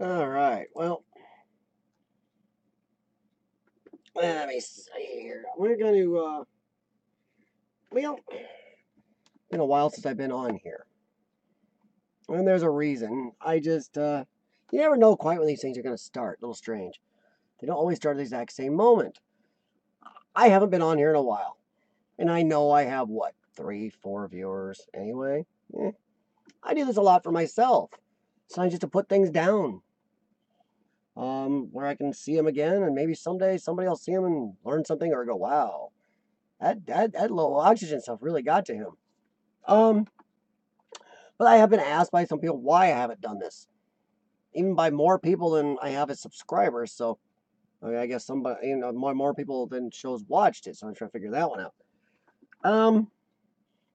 All right. Well, let me see here. We're going to, well, been a while since I've been on here. And there's a reason. You never know quite when these things are going to start. A little strange. They don't always start at the exact same moment. I haven't been on here in a while. And I know I have, what, 3, 4 viewers anyway? Eh, I do this a lot for myself. Sometimes just to put things down. Where I can see them again, and maybe someday somebody will see them and learn something, or go, wow, that low oxygen stuff really got to him. Um, but I have been asked by some people why I haven't done this, even by more people than I have as subscribers. So I guess somebody, more people than shows watched it. So I'm trying to figure that one out.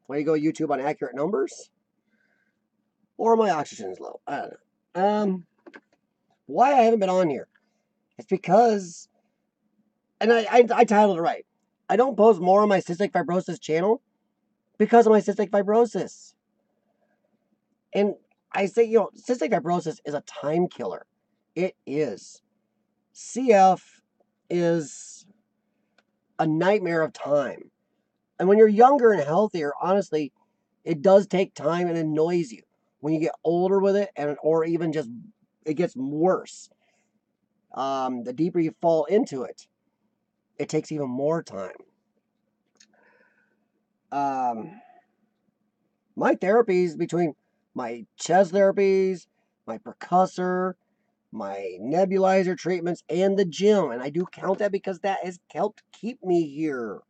Way to go, YouTube, on accurate numbers, or my oxygen is low. I don't know. Why I haven't been on here? It's because, and I titled it right. I don't post more on my cystic fibrosis channel because of my cystic fibrosis. And I say, cystic fibrosis is a time killer. It is. CF is a nightmare of time. And when you're younger and healthier, honestly, it does take time and annoys you. When you get older with it, or even just it gets worse, the deeper you fall into it, it takes even more time. My therapies, between my chest therapies, my percussor, my nebulizer treatments, and the gym, and I do count that because that has helped keep me here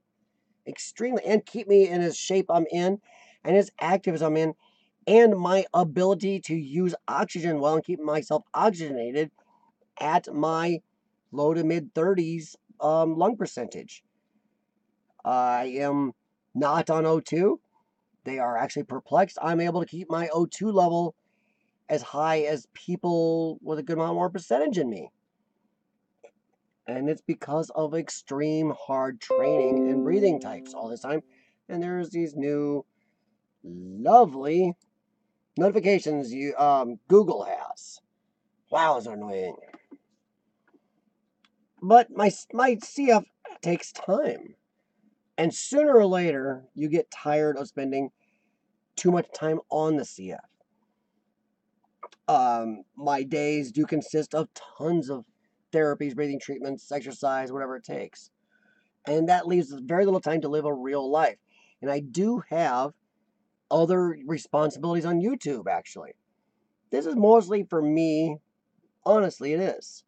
extremely, and keep me in as shape I'm in and as active as I'm in, and my ability to use oxygen well and keep myself oxygenated at my low to mid 30s lung percentage. I am not on O2. They are actually perplexed. I'm able to keep my O2 level as high as people with a good amount more percentage in me. And it's because of extreme hard training and breathing types all this time. And there's these new lovely notifications Google has. Wow, it's annoying. But my CF takes time. And sooner or later, you get tired of spending too much time on the CF. My days do consist of tons of therapies, breathing treatments, exercise, whatever it takes. And that leaves very little time to live a real life. And I do have other responsibilities on YouTube, actually. This is mostly for me. Honestly, it is.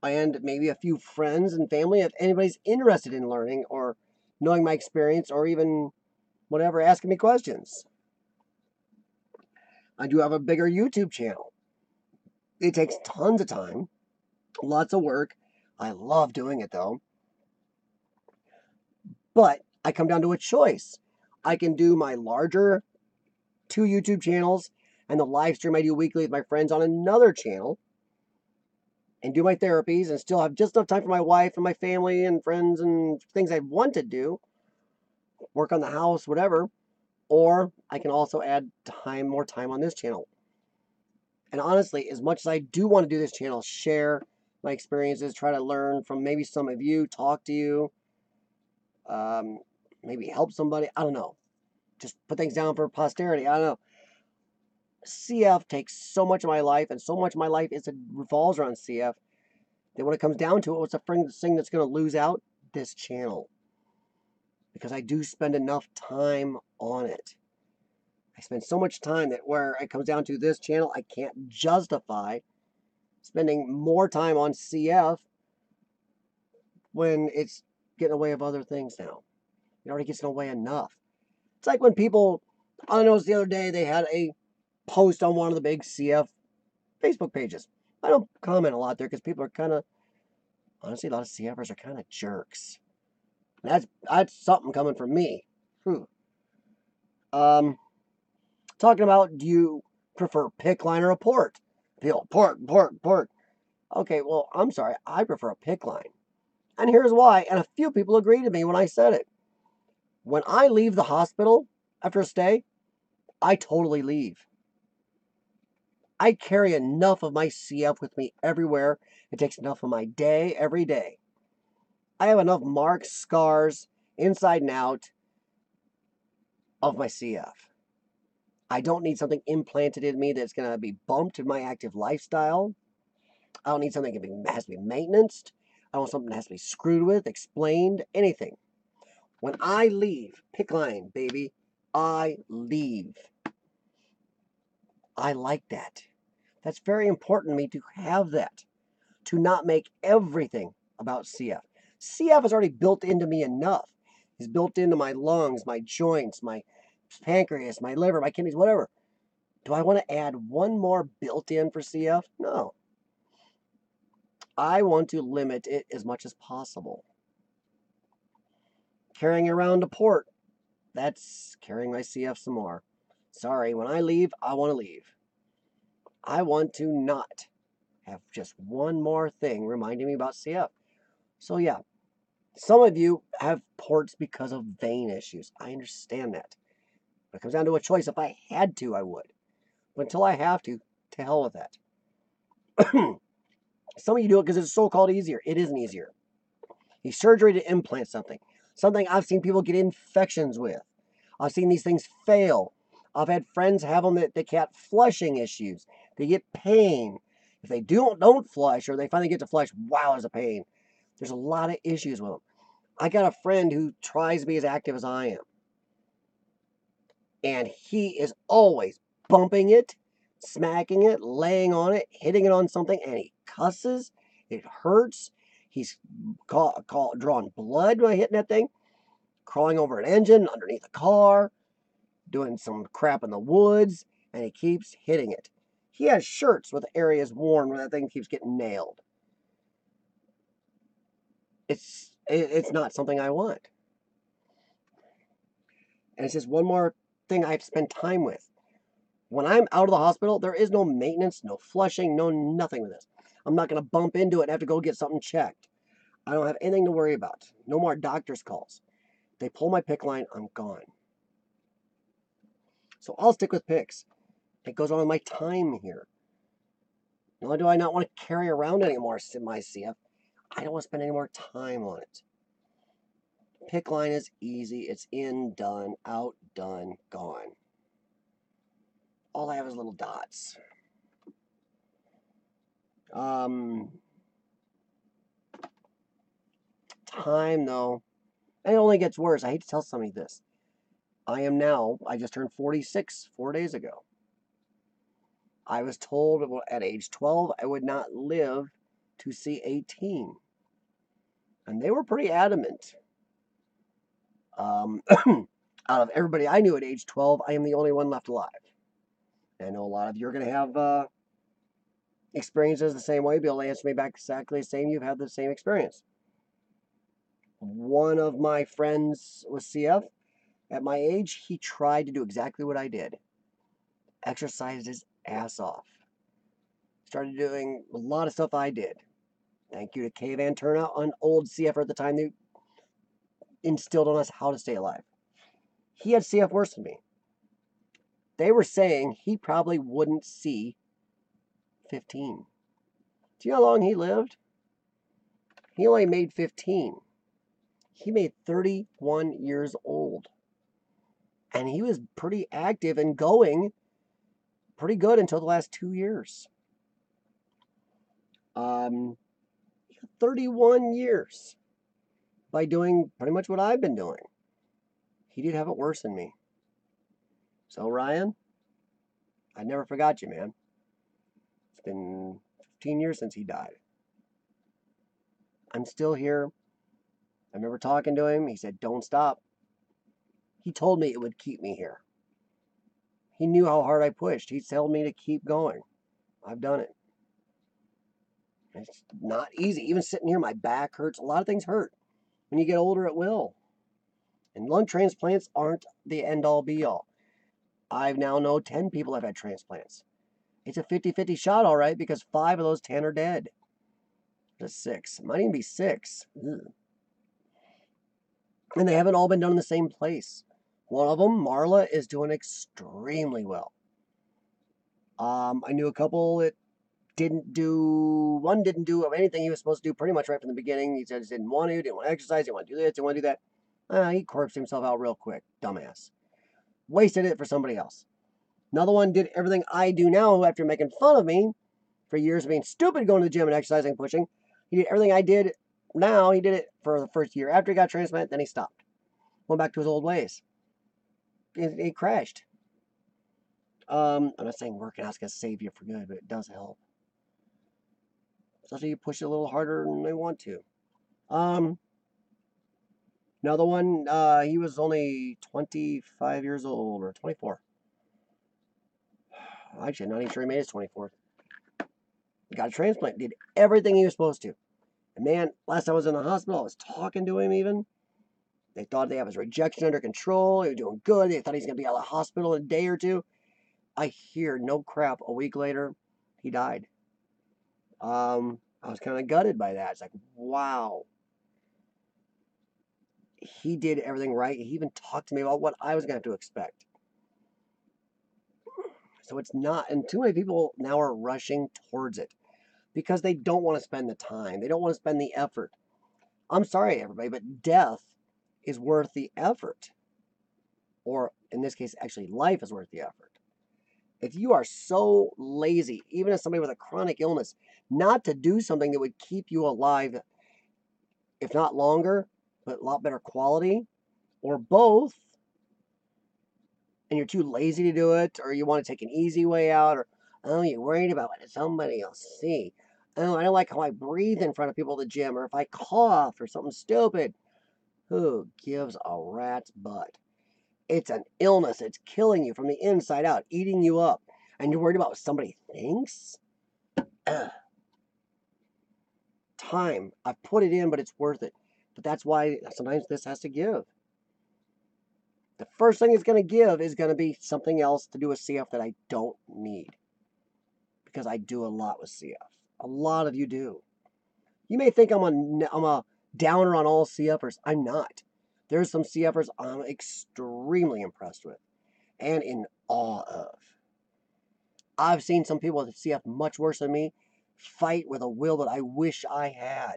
And maybe a few friends and family, if anybody's interested in learning or knowing my experience, or even whatever, asking me questions. I do have a bigger YouTube channel. It takes tons of time, lots of work. I love doing it though. But I come down to a choice. I can do my larger 2 YouTube channels and the live stream I do weekly with my friends on another channel, and do my therapies and still have just enough time for my wife and my family and friends and things I want to do, work on the house, whatever. Or I can also add more time on this channel. And honestly, as much as I do want to do this channel, share my experiences, try to learn from maybe some of you, talk to you, maybe help somebody, I don't know. Just put things down for posterity, I don't know. CF takes so much of my life, and so much of my life revolves around CF, that when it comes down to it, what's the thing that's going to lose out? This channel. Because I do spend enough time on it. I spend so much time that where it comes down to this channel, I can't justify spending more time on CF when it's getting away of other things now. It already gets in the way enough. It's like when people, I noticed the other day, they had a post on one of the big CF Facebook pages. I don't comment a lot there because people are kind of, honestly, a lot of CFers are kind of jerks. That's something coming from me. Whew. Talking about, do you prefer PICC line or a port? People, port. Okay, well, I'm sorry. I prefer a PICC line. And here's why. And a few people agreed to me when I said it. When I leave the hospital after a stay, I totally leave. I carry enough of my CF with me everywhere. It takes enough of my day every day. I have enough marks, scars, inside and out of my CF. I don't need something implanted in me that's going to be bumped in my active lifestyle. I don't need something that has to be maintenanced. I don't want something that has to be screwed with, explained, anything. When I leave, pick line, baby, I leave. I like that. That's very important to me to have that, to not make everything about CF. CF is already built into me enough. It's built into my lungs, my joints, my pancreas, my liver, my kidneys, whatever. Do I want to add one more built-in for CF? No. I want to limit it as much as possible. Carrying around a port, that's carrying my CF some more. Sorry, when I leave, I want to leave. I want to not have just one more thing reminding me about CF. So yeah, some of you have ports because of vein issues. I understand that. But it comes down to a choice. If I had to, I would. But until I have to hell with that. Some of you do it because it's so-called easier. It isn't easier. A surgery to implant something. Something I've seen people get infections with. I've seen these things fail. I've had friends have them that they get flushing issues. They get pain. If they don't flush or they finally get to flush, wow, it's a pain. There's a lot of issues with them. I got a friend who tries to be as active as I am. And he is always bumping it, smacking it, laying on it, hitting it on something, and he cusses. It hurts. He's drawing blood by hitting that thing, crawling over an engine, underneath a car, doing some crap in the woods, and he keeps hitting it. He has shirts with areas worn where that thing keeps getting nailed. It's not something I want. And it's just one more thing I have to spend time with. When I'm out of the hospital, there is no maintenance, no flushing, no nothing with this. I'm not going to bump into it and have to go get something checked. I don't have anything to worry about. No more doctor's calls. They pull my PICC line, I'm gone. So I'll stick with PICCs. It goes on with my time here. Not only do I not want to carry around anymore my CF, I don't want to spend any more time on it. PICC line is easy. It's in, done, out, done, gone. All I have is little dots. Time, though, and it only gets worse. I hate to tell somebody this. I just turned 46 4 days ago. I was told at age 12 I would not live to see 18. And they were pretty adamant. Out of everybody I knew at age 12, I am the only one left alive. I know a lot of you are going to have experiences the same way. Be able to answer me back exactly the same. You've had the same experience. One of my friends with CF, at my age, he tried to do exactly what I did. Exercised his ass off. Started doing a lot of stuff I did. Thank you to K Van Turnout, an old CFer at the time, they instilled on us how to stay alive. He had CF worse than me. They were saying he probably wouldn't see 15. Do you know how long he lived? He only made 15. He made 31 years old. And he was pretty active and going pretty good until the last 2 years. 31 years by doing pretty much what I've been doing. He did have it worse than me. So, Ryan, I never forgot you, man. It's been 15 years since he died. I'm still here. I remember talking to him. He said, don't stop. He told me it would keep me here. He knew how hard I pushed. He told me to keep going. I've done it. It's not easy. Even sitting here, my back hurts. A lot of things hurt. When you get older, it will. And lung transplants aren't the end-all, be-all. I've now known 10 people have had transplants. It's a 50-50 shot, all right, because 5 of those 10 are dead. Just 6. Might even be 6. Ugh. And they haven't all been done in the same place. One of them, Marla, is doing extremely well. I knew a couple that one didn't do anything he was supposed to do pretty much right from the beginning. He just didn't want to exercise, didn't want to do this, didn't want to do that. He corpsed himself out real quick. Dumbass. Wasted it for somebody else. Another one did everything I do now after making fun of me for years of being stupid, going to the gym and exercising, pushing. He did everything I did now. He did it for the first year after he got transplanted, then he stopped. Went back to his old ways. He crashed. I'm not saying working out's going to save you for good, but it does help. Especially you push it a little harder than they want to. Another one, he was only 25 years old, or 24. Actually, I'm not even sure he made his 24th. Got a transplant, did everything he was supposed to. And man, last time I was in the hospital, I was talking to him even. They thought they have his rejection under control. He was doing good. They thought he's going to be out of the hospital in a day or two. I hear no crap. A week later, he died. I was kind of gutted by that. It's like, wow. He did everything right. He even talked to me about what I was going to have to expect. So it's not, and too many people now are rushing towards it because they don't want to spend the time. They don't want to spend the effort. I'm sorry, everybody, but death is worth the effort. Or in this case, actually, life is worth the effort. If you are so lazy, even as somebody with a chronic illness, not to do something that would keep you alive, if not longer, but a lot better quality, or both, and you're too lazy to do it, or you want to take an easy way out, or, oh, you're worried about what somebody else see. Oh, I don't like how I breathe in front of people at the gym, or if I cough, or something stupid. Who gives a rat's butt? It's an illness. It's killing you from the inside out, eating you up. And you're worried about what somebody thinks? Ugh. Time. I've put it in, but it's worth it. But that's why sometimes this has to give. The first thing it's going to give is going to be something else to do with CF that I don't need. Because I do a lot with CF. A lot of you do. You may think I'm a downer on all CFers. I'm not. There's some CFers I'm extremely impressed with and in awe of. I've seen some people with CF much worse than me fight with a will that I wish I had.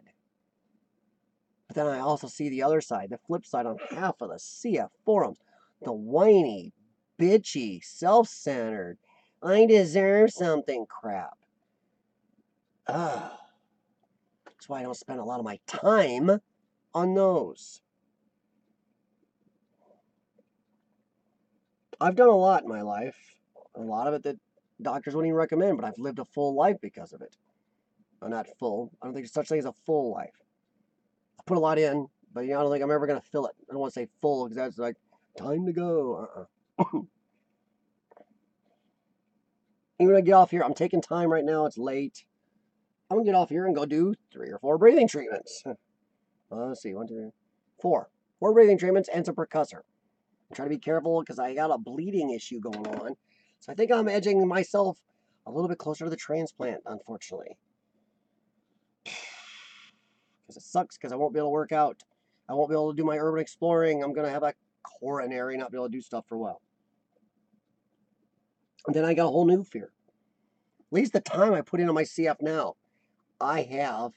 But then I also see the other side, the flip side on half of the CF forums. The whiny, bitchy, self-centered, I deserve something crap. Ugh. That's why I don't spend a lot of my time on those. I've done a lot in my life. A lot of it that doctors wouldn't even recommend, but I've lived a full life because of it. Well, not full. I don't think there's such thing as a full life. I put a lot in, but I don't think I'm ever going to fill it. I don't want to say full because that's like, time to go. Even when I get off here, I'm taking time right now. It's late. I'm going to get off here and go do 3 or 4 breathing treatments. Let's see, 1, 2, 3, 4. 4 breathing treatments and some percussor. I'm trying to be careful because I got a bleeding issue going on. So I think I'm edging myself a little bit closer to the transplant, unfortunately. Because it sucks because I won't be able to work out. I won't be able to do my urban exploring. I'm going to have a coronary, not be able to do stuff for a while. And then I got a whole new fear. At least the time I put into my CF now, I have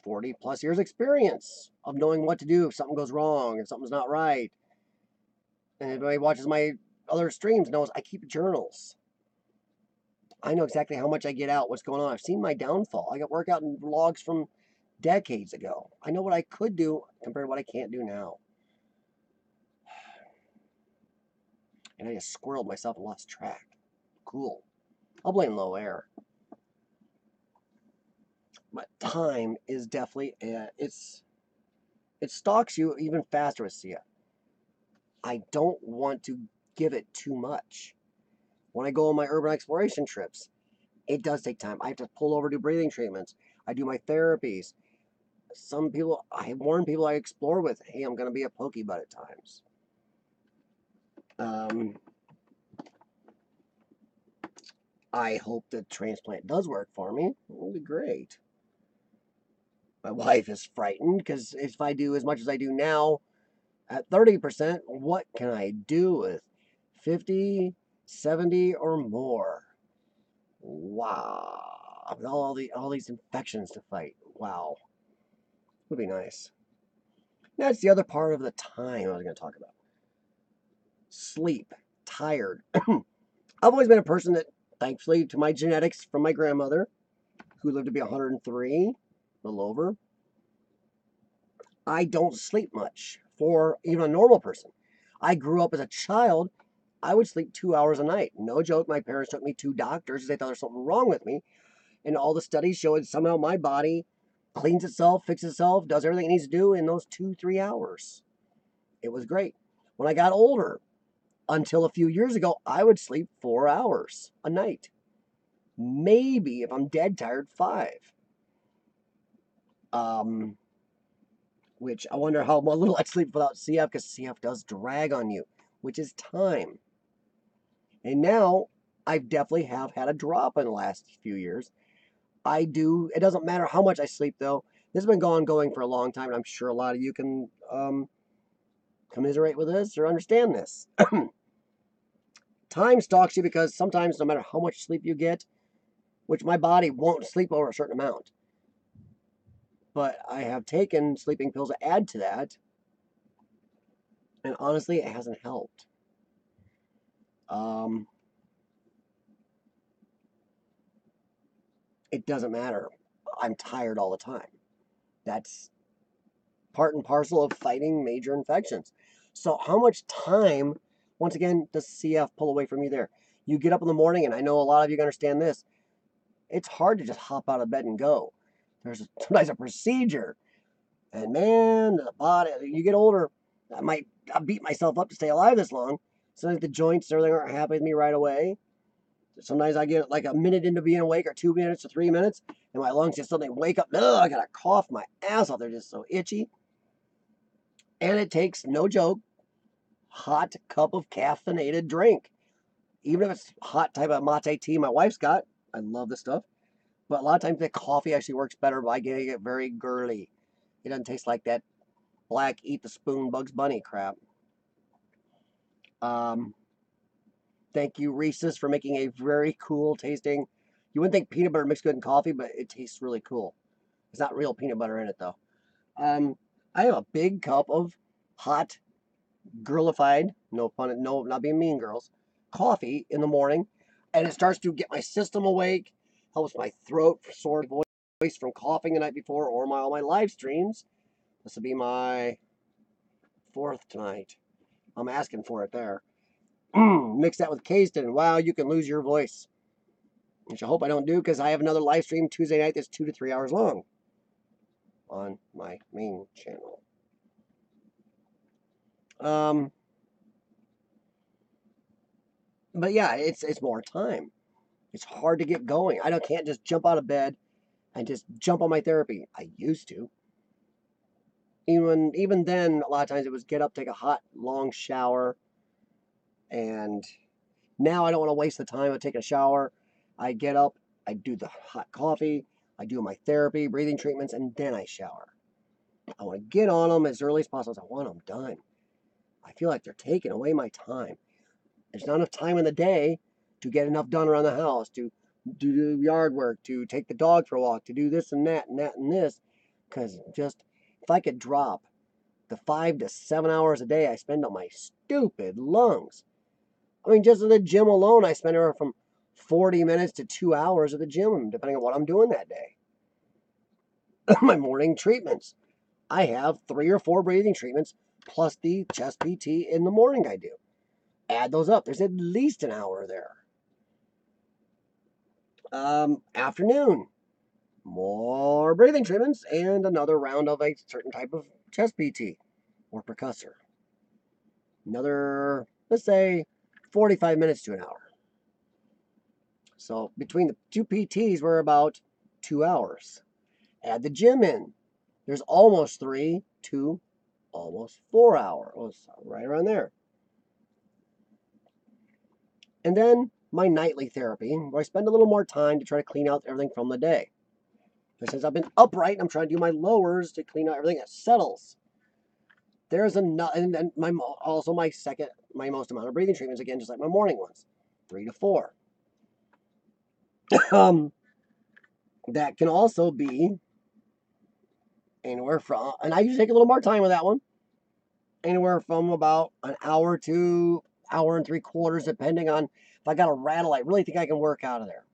40 plus years experience of knowing what to do if something goes wrong, if something's not right. And anybody watches my other streams knows I keep journals. I know exactly how much I get out, what's going on. I've seen my downfall. I got workout and logs from decades ago. I know what I could do compared to what I can't do now. And I just squirreled myself and lost track. Cool. I'll blame low air. But time is definitely, it stalks you even faster with CF. I don't want to give it too much. When I go on my urban exploration trips, it does take time. I have to pull over, do breathing treatments. I do my therapies. Some people, I warn people I explore with, hey, I'm going to be a pokey butt at times. I hope the transplant does work for me. It'll be great. My wife is frightened because if I do as much as I do now at 30%, what can I do with 50, 70, or more? Wow. With all these infections to fight. Wow. Would be nice. That's the other part of the time I was going to talk about. Sleep. Tired. I've always been a person that, thankfully, to my genetics from my grandmother, who lived to be 103, a little over, I don't sleep much for even a normal person. I grew up as a child, I would sleep 2 hours a night. No joke, my parents took me to doctors because they thought there was something wrong with me. And all the studies showed somehow my body cleans itself, fixes itself, does everything it needs to do in those 2-3 hours. It was great. When I got older, until a few years ago, I would sleep 4 hours a night. Maybe, if I'm dead tired, 5. Which I wonder how little I'd sleep without CF, because CF does drag on you, which is time. And now I definitely have had a drop in the last few years. It doesn't matter how much I sleep though. This has been going for a long time, and I'm sure a lot of you can commiserate with this or understand this. Time stalks you because sometimes no matter how much sleep you get, which my body won't sleep over a certain amount, but I have taken sleeping pills to add to that, and honestly, it hasn't helped. It doesn't matter. I'm tired all the time. That's part and parcel of fighting major infections. So how much time, once again, does CF pull away from you there? You get up in the morning, and I know a lot of you can understand this. It's hard to just hop out of bed and go. There's sometimes a procedure. And man, the body, you get older, I beat myself up to stay alive this long. Sometimes the joints and everything aren't happy with me right away. Sometimes I get like a minute into being awake, or 2 minutes or 3 minutes, and my lungs just suddenly wake up. Ugh, I got to cough my ass off. They're just so itchy. And it takes, no joke, hot cup of caffeinated drink. Even if it's hot type of mate tea my wife's got. I love this stuff. But a lot of times the coffee actually works better by getting it very girly. It doesn't taste like that black eat the spoon Bugs Bunny crap. Thank you, Reese's, for making a very cool tasting. You wouldn't think peanut butter mixed good in coffee, but it tastes really cool. It's not real peanut butter in it though. I have a big cup of hot, girlified, no pun, no, not being mean, girls, coffee in the morning, and it starts to get my system awake, helps my throat, sore voice from coughing the night before, or all my live streams. This will be my 4th tonight. I'm asking for it there. Mix that with Caseton, and wow, you can lose your voice. Which I hope I don't do, because I have another live stream Tuesday night that's 2 to 3 hours long on my main channel. But yeah, it's more time. It's hard to get going. I can't just jump out of bed and just jump on my therapy. I used to. Even then, a lot of times it was get up, take a hot, long shower, and now I don't want to waste the time of taking a shower. I get up, I do the hot coffee, I do my therapy, breathing treatments, and then I shower. I want to get on them as early as possible. I want them done. I feel like they're taking away my time. There's not enough time in the day to get enough done around the house, to do yard work, to take the dog for a walk, to do this and that and that and this. Because just, if I could drop the 5 to 7 hours a day I spend on my stupid lungs. I mean, just at the gym alone, I spend anywhere from 40 minutes to 2 hours at the gym, depending on what I'm doing that day. My morning treatments. I have 3 or 4 breathing treatments, plus the chest PT in the morning I do. Add those up. There's at least an hour there. Afternoon. More breathing treatments and another round of a certain type of chest PT or percussor. Another, let's say, 45 minutes to an hour. So between the 2 PTs, we're about 2 hours. Add the gym in. There's almost 3 to almost 4 hours. Oh, right around there. And then my nightly therapy, where I spend a little more time to try to clean out everything from the day. But since I've been upright, I'm trying to do my lowers to clean out everything that settles. There's and also my most amount of breathing treatments, again, just like my morning ones, 3 to 4. That can also be anywhere from, and I usually take a little more time with that one, anywhere from about an hour to hour and 3/4, depending on if I got a rattle I really think I can work out of there.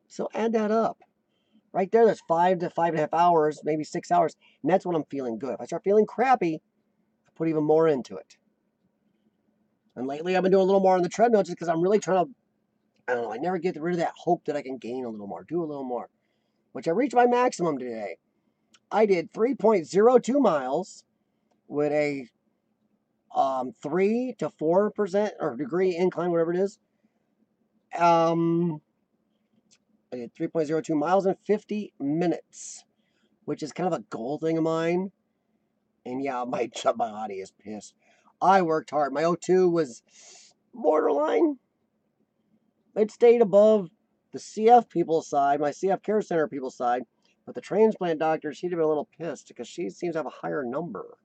So add that up. Right there, that's 5 to 5.5 hours, maybe 6 hours, and that's when I'm feeling good. If I start feeling crappy, I put even more into it. And lately, I've been doing a little more on the treadmill just because I'm really trying to, I don't know, I never get rid of that hope that I can gain a little more, do a little more, which I reached my maximum today. I did 3.02 miles with a 3 to 4% or degree incline, whatever it is. I did 3.02 miles in 50 minutes, which is kind of a goal thing of mine. And yeah, my body is pissed. I worked hard. My O2 was borderline. It stayed above the CF people's side, my CF Care Center people's side. But the transplant doctor, she'd have been a little pissed because she seems to have a higher number.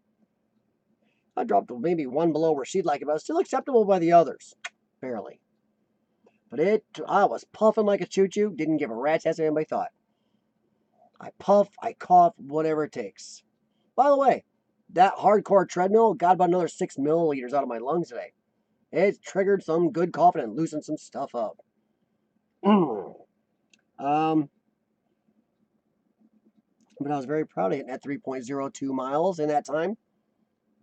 I dropped maybe one below where she'd like it, but it's still acceptable by the others. Barely. But I was puffing like a choo-choo. Didn't give a rat's ass what anybody thought. I puff, I cough, whatever it takes. By the way, that hardcore treadmill got about another 6 milliliters out of my lungs today. It triggered some good coughing and loosened some stuff up. But I was very proud of hitting that 3.02 miles in that time.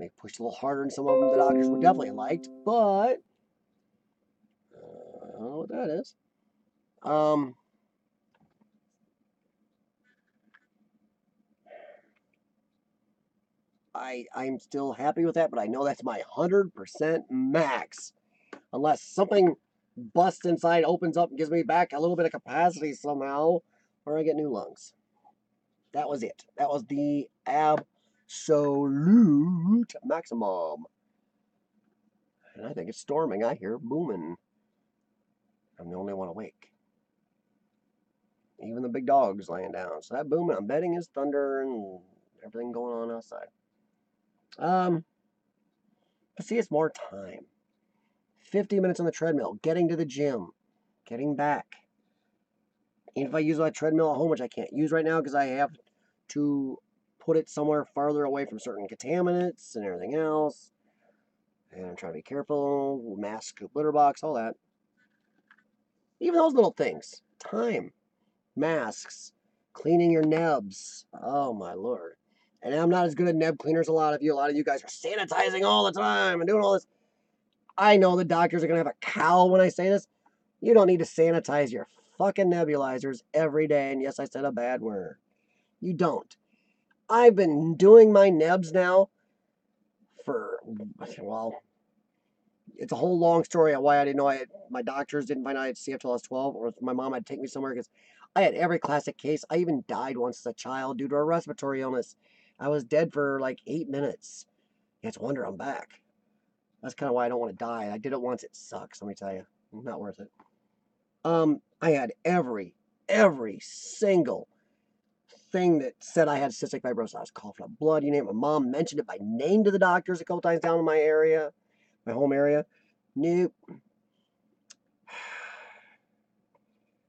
Maybe pushed a little harder than some of them the doctors would definitely liked, but I don't know what that is. I'm still happy with that, but I know that's my 100% max. Unless something busts inside, opens up, and gives me back a little bit of capacity somehow, or I get new lungs. That was it. That was the absolute maximum. And I think it's storming. I hear booming. I'm the only one awake. Even the big dog's laying down. So that booming, I'm betting, is thunder and everything going on outside. But see, it's more time. 50 minutes on the treadmill, getting to the gym, getting back. Even if I use my treadmill at home, which I can't use right now because I have to put it somewhere farther away from certain contaminants and everything else. And I'm trying to be careful, mask, scoop, litter box, all that. Even those little things. Time. Masks. Cleaning your nebs. Oh my lord. And I'm not as good at neb cleaners as a lot of you. A lot of you guys are sanitizing all the time and doing all this. I know the doctors are going to have a cowl when I say this. You don't need to sanitize your fucking nebulizers every day. And yes, I said a bad word. You don't. I've been doing my nebs now for, well, it's a whole long story on why I didn't know my doctors didn't find out I had CF till I was 12, or my mom had to take me somewhere because I had every classic case. I even died once as a child due to a respiratory illness. I was dead for like 8 minutes. It's a wonder I'm back. That's kind of why I don't want to die. I did it once. It sucks, let me tell you. Not worth it. I had every single thing that said I had cystic fibrosis. I was coughing up blood, you name it. My mom mentioned it by name to the doctors a couple times down in my area, my home area. Nope.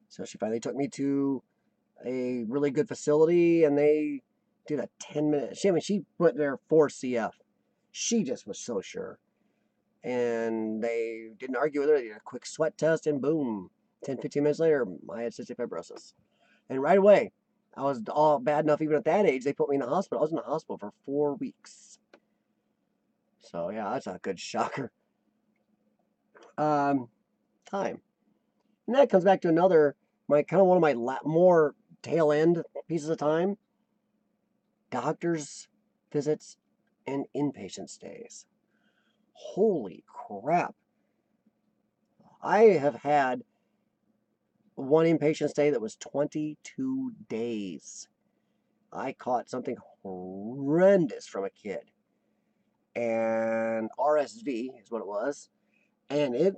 So she finally took me to a really good facility, and they did a 10-minute. She went there for CF. She just was so sure. And they didn't argue with her. They did a quick sweat test, and boom, 10, 15 minutes later, I had cystic fibrosis. And right away, I was all bad enough, even at that age, they put me in the hospital. I was in the hospital for 4 weeks. So, yeah, that's a good shocker. Time. And that comes back to another, one of my more tail end pieces of time. Doctors' visits and inpatient stays. Holy crap. I have had one inpatient stay that was 22 days. I caught something horrendous from a kid. And RSV is what it was. And it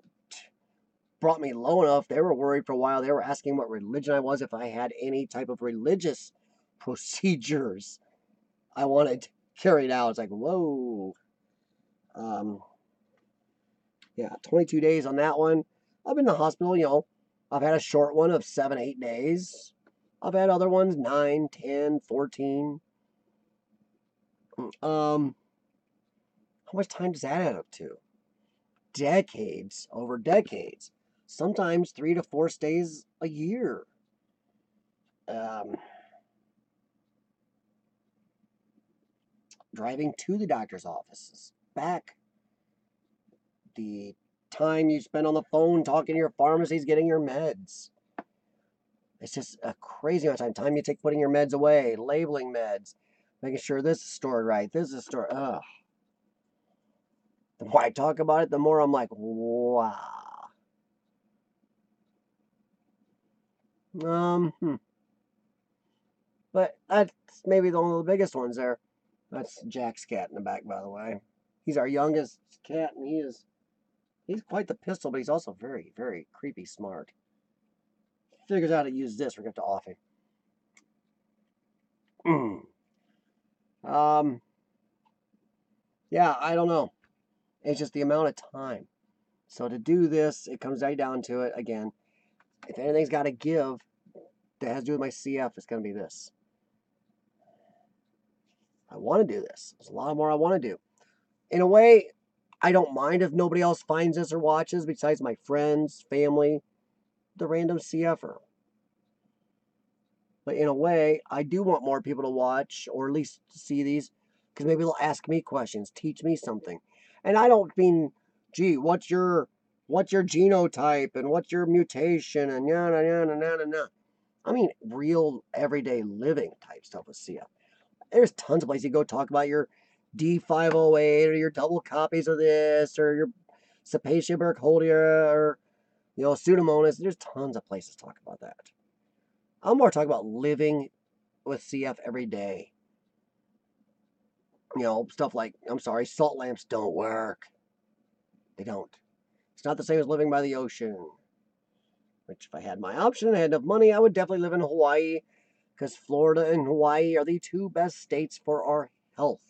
brought me low enough. They were worried for a while. They were asking what religion I was, if I had any type of religious procedures I wanted carried out. It's like, whoa. Yeah, 22 days on that one. I've been in the hospital, I've had a short one of 7, 8 days. I've had other ones 9, 10, 14. How much time does that add up to? Decades, over decades. Sometimes 3 to 4 stays a year. Driving to the doctor's offices, back, the time you spend on the phone talking to your pharmacies, getting your meds. It's just a crazy amount of time you take putting your meds away, labeling meds, making sure this is stored right, this is stored. Ugh. The more I talk about it, the more I'm like, wow. But that's maybe one of the biggest ones there. That's Jack's cat in the back, by the way. He's our youngest cat, and he's quite the pistol, but he's also very, very creepy smart. Figures out how to use this. We're going to off him. Yeah, I don't know. It's just the amount of time. So to do this, it comes right down to it. Again, if anything's got to give that has to do with my CF, it's going to be this. I want to do this. There's a lot more I want to do. In a way, I don't mind if nobody else finds this or watches besides my friends, family, the random CFer. But in a way, I do want more people to watch or at least see these because maybe they'll ask me questions, teach me something. And I don't mean, gee, what's your genotype and what's your mutation and yada yada yada yada. I mean real everyday living type stuff with CF. There's tons of places you go talk about your D508 or your double copies of this or your Cepacia burkholderia or Pseudomonas. There's tons of places to talk about that. I'm more talking about living with CF every day. Stuff like, I'm sorry, salt lamps don't work. They don't. It's not the same as living by the ocean. Which, if I had my option and I had enough money, I would definitely live in Hawaii. Because Florida and Hawaii are the two best states for our health.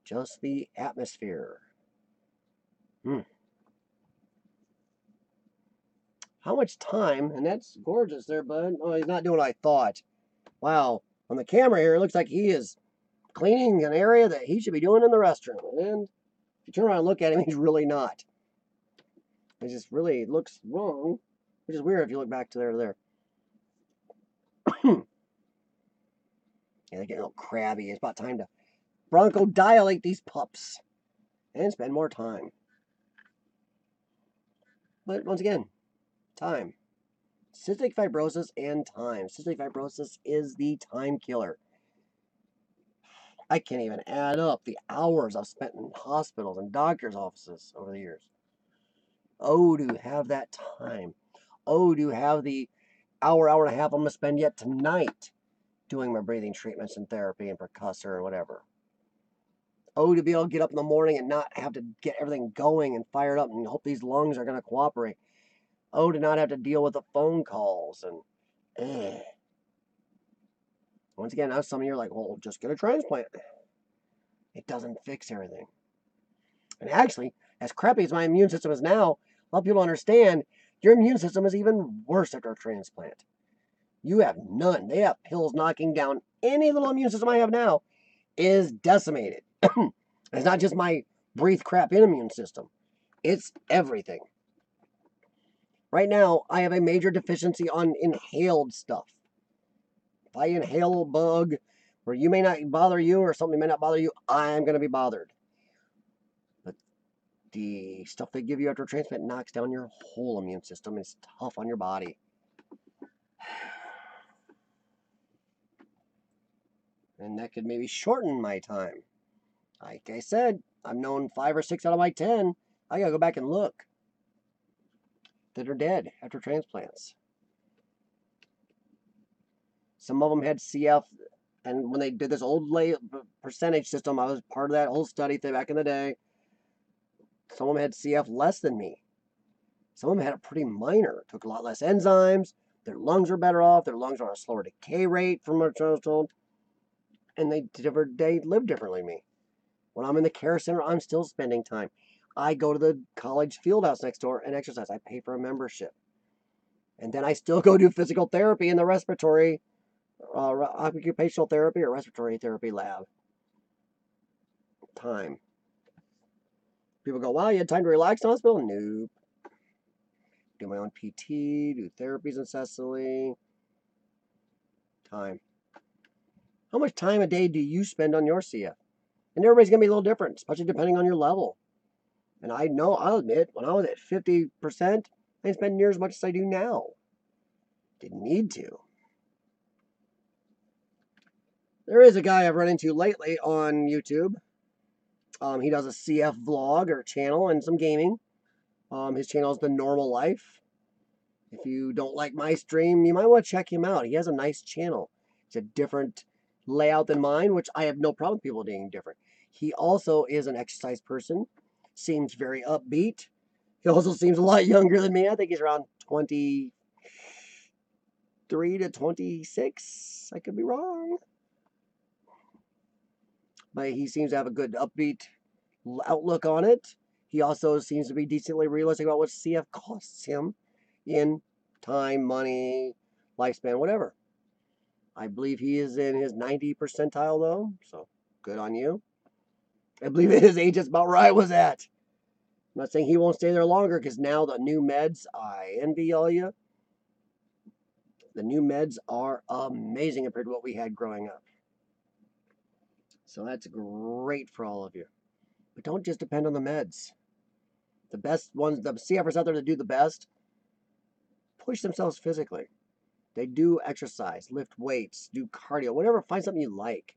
Just the atmosphere. How much time? And that's gorgeous there, bud. Oh, he's not doing what I thought. Wow. On the camera here, it looks like he is cleaning an area that he should be doing in the restroom. And if you turn around and look at him, he's really not. It just really looks wrong. Which is weird if you look back to there. Yeah, they're getting a little crabby. It's about time to bronchodilate these pups. And spend more time. But once again, time. Cystic fibrosis and time. Cystic fibrosis is the time killer. I can't even add up the hours I've spent in hospitals and doctors' offices over the years. Oh, to have that time. Oh, to have the hour and a half I'm going to spend yet tonight doing my breathing treatments and therapy and percussor and whatever. Oh, to be able to get up in the morning and not have to get everything going and fired up and hope these lungs are going to cooperate. Oh, to not have to deal with the phone calls and Once again, now some of you are like, well, just get a transplant. It doesn't fix everything. And actually, as crappy as my immune system is now, a lot of people understand your immune system is even worse after a transplant. You have none. They have pills knocking down any little immune system I have now is decimated. It's not just my breathe crap in immune system. It's everything. Right now, I have a major deficiency on inhaled stuff. If I inhale a bug where you may not bother you or something may not bother you, I'm going to be bothered. But the stuff they give you after a transplant knocks down your whole immune system. It's tough on your body. And that could maybe shorten my time. Like I said, I'm known 5 or 6 out of my 10. I got to go back and look that are dead after transplants. Some of them had CF, and when they did this old percentage system, I was part of that whole study back in the day. Some of them had CF less than me. Some of them had it pretty minor. Took a lot less enzymes. Their lungs were better off. Their lungs were on a slower decay rate from what I was told. And they lived differently than me. When I'm in the care center, I'm still spending time. I go to the college field house next door and exercise. I pay for a membership. And then I still go do physical therapy in the respiratory, occupational therapy or respiratory therapy lab. Time. People go, wow, you had time to relax in the hospital? Nope. Do my own PT, do therapies incessantly. Time. How much time a day do you spend on your CF? And everybody's going to be a little different, especially depending on your level. And I know, I'll admit, when I was at 50%, I didn't spend near as much as I do now. Didn't need to. There is a guy I've run into lately on YouTube. He does a CF vlog or channel and some gaming. His channel is The Normal Life. If you don't like my stream, you might want to check him out. He has a nice channel. It's a different layout than mine, which I have no problem with people being different. He also is an exercise person. Seems very upbeat. He also seems a lot younger than me. I think he's around 23 to 26. I could be wrong. But he seems to have a good upbeat outlook on it. He also seems to be decently realistic about what CF costs him in time, money, lifespan, whatever. I believe he is in his 90 percentile though, so good on you. I believe his age is about where I was at. I'm not saying he won't stay there longer because now the new meds, I envy all you. The new meds are amazing compared to what we had growing up. So that's great for all of you. But don't just depend on the meds. The best ones, the CFers out there that do the best, push themselves physically. They do exercise, lift weights, do cardio, whatever. Find something you like.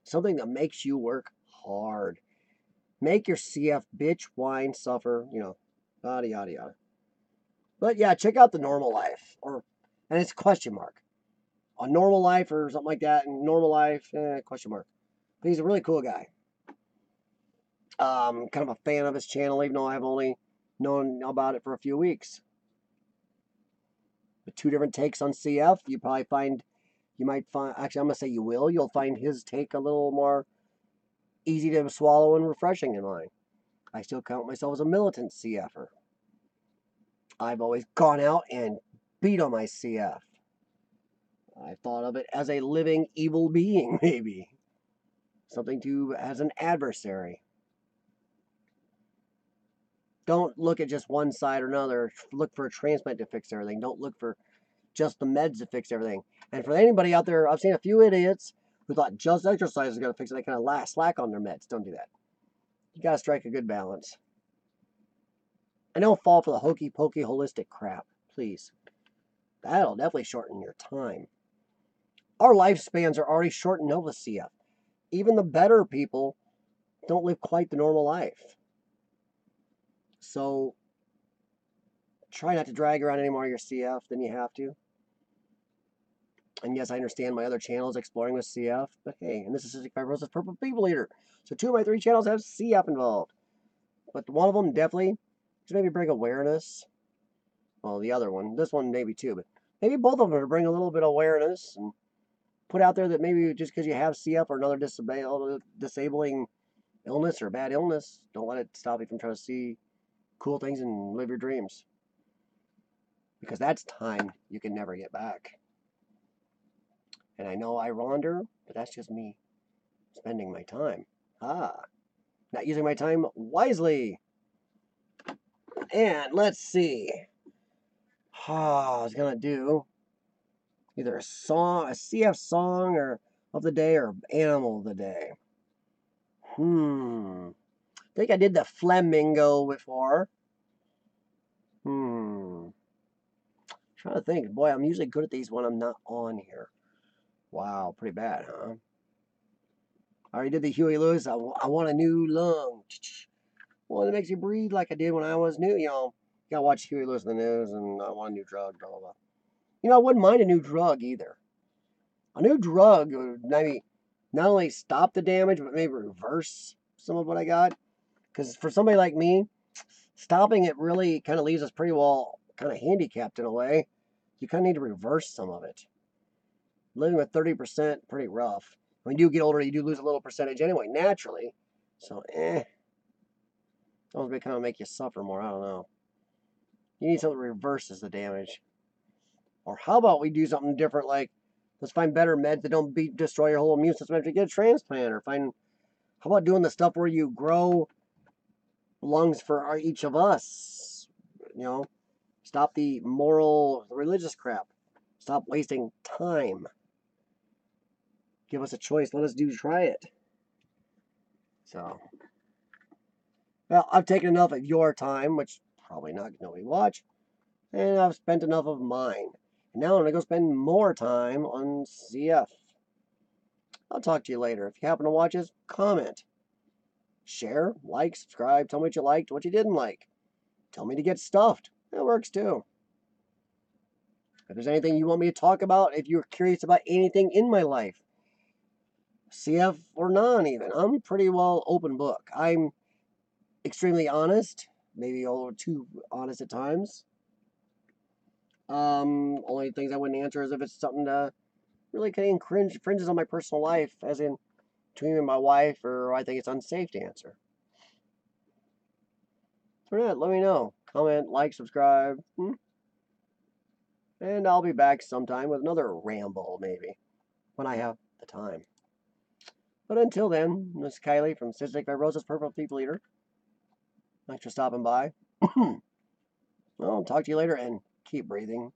Something that makes you work hard. Make your CF bitch, whine, suffer, yada, yada, yada. But yeah, check out The Normal Life. And it's question mark. A normal life or something like that. And normal life, question mark. But he's a really cool guy. Kind of a fan of his channel, even though I've only known about it for a few weeks. With two different takes on CF, you might find, actually I'm going to say you'll find his take a little more easy to swallow and refreshing than mine. I still count myself as a militant CFer. I've always gone out and beat on my CF. I thought of it as a living evil being, maybe. Something as an adversary. Don't look at just one side or another. Look for a transplant to fix everything. Don't look for just the meds to fix everything. And for anybody out there, I've seen a few idiots who thought just exercise is going to fix it. They kind of slack on their meds. Don't do that. You got to strike a good balance. And don't fall for the hokey pokey holistic crap, please. That'll definitely shorten your time. Our lifespans are already shortened with CF. Even the better people don't live quite the normal life. So try not to drag around any more of your CF than you have to. And yes, I understand my other channels exploring with CF, but hey, and this is Cystic Fibrosis Purple People Eater. So 2 of my 3 channels have CF involved. But one of them definitely just maybe bring awareness. Well, the other one, this one maybe too, but maybe both of them to bring a little bit of awareness and put out there that maybe just because you have CF or another disabling illness or bad illness, don't let it stop you from trying to see cool things and live your dreams. Because that's time you can never get back. And I know I wander, but that's just me spending my time. Not using my time wisely. And let's see. I was going to do either a CF song or of the day or animal of the day. I think I did the flamingo before. Trying to think. Boy, I'm usually good at these when I'm not on here. Wow, pretty bad, huh? I already did the Huey Lewis. I want a new lung. One that makes you breathe like I did when I was new. You gotta watch Huey Lewis in the news, and I want a new drug, blah, blah, blah. I wouldn't mind a new drug either. A new drug would maybe not only stop the damage, but maybe reverse some of what I got. Because for somebody like me, stopping it really kind of leaves us pretty well kind of handicapped in a way. You kind of need to reverse some of it. Living with 30%, pretty rough. When you do get older, you do lose a little percentage anyway, naturally. So, Those may kind of make you suffer more. I don't know. You need something that reverses the damage. Or how about we do something different, like let's find better meds that don't destroy your whole immune system after you get a transplant, or how about doing the stuff where you grow lungs for each of us? You know, stop the moral, religious crap. Stop wasting time. Give us a choice. Let us try it. So, well, I've taken enough of your time, which probably not nobody watch, and I've spent enough of mine. And now I'm gonna go spend more time on CF. I'll talk to you later. If you happen to watch this, comment, share, like, subscribe, tell me what you liked, what you didn't like. Tell me to get stuffed. That works too. If there's anything you want me to talk about, if you're curious about anything in my life, CF or non even, I'm pretty well open book. I'm extremely honest, maybe a little too honest at times. Only things I wouldn't answer is if it's something that really kind of infringes on my personal life, as in between me and my wife, or I think it's unsafe to answer. For that, let me know. Comment, like, subscribe, and I'll be back sometime with another ramble, maybe, when I have the time. But until then, this is Kylie from Cystic Fibrosis, Purple People Eater. Thanks for stopping by. Well, I'll talk to you later, and keep breathing.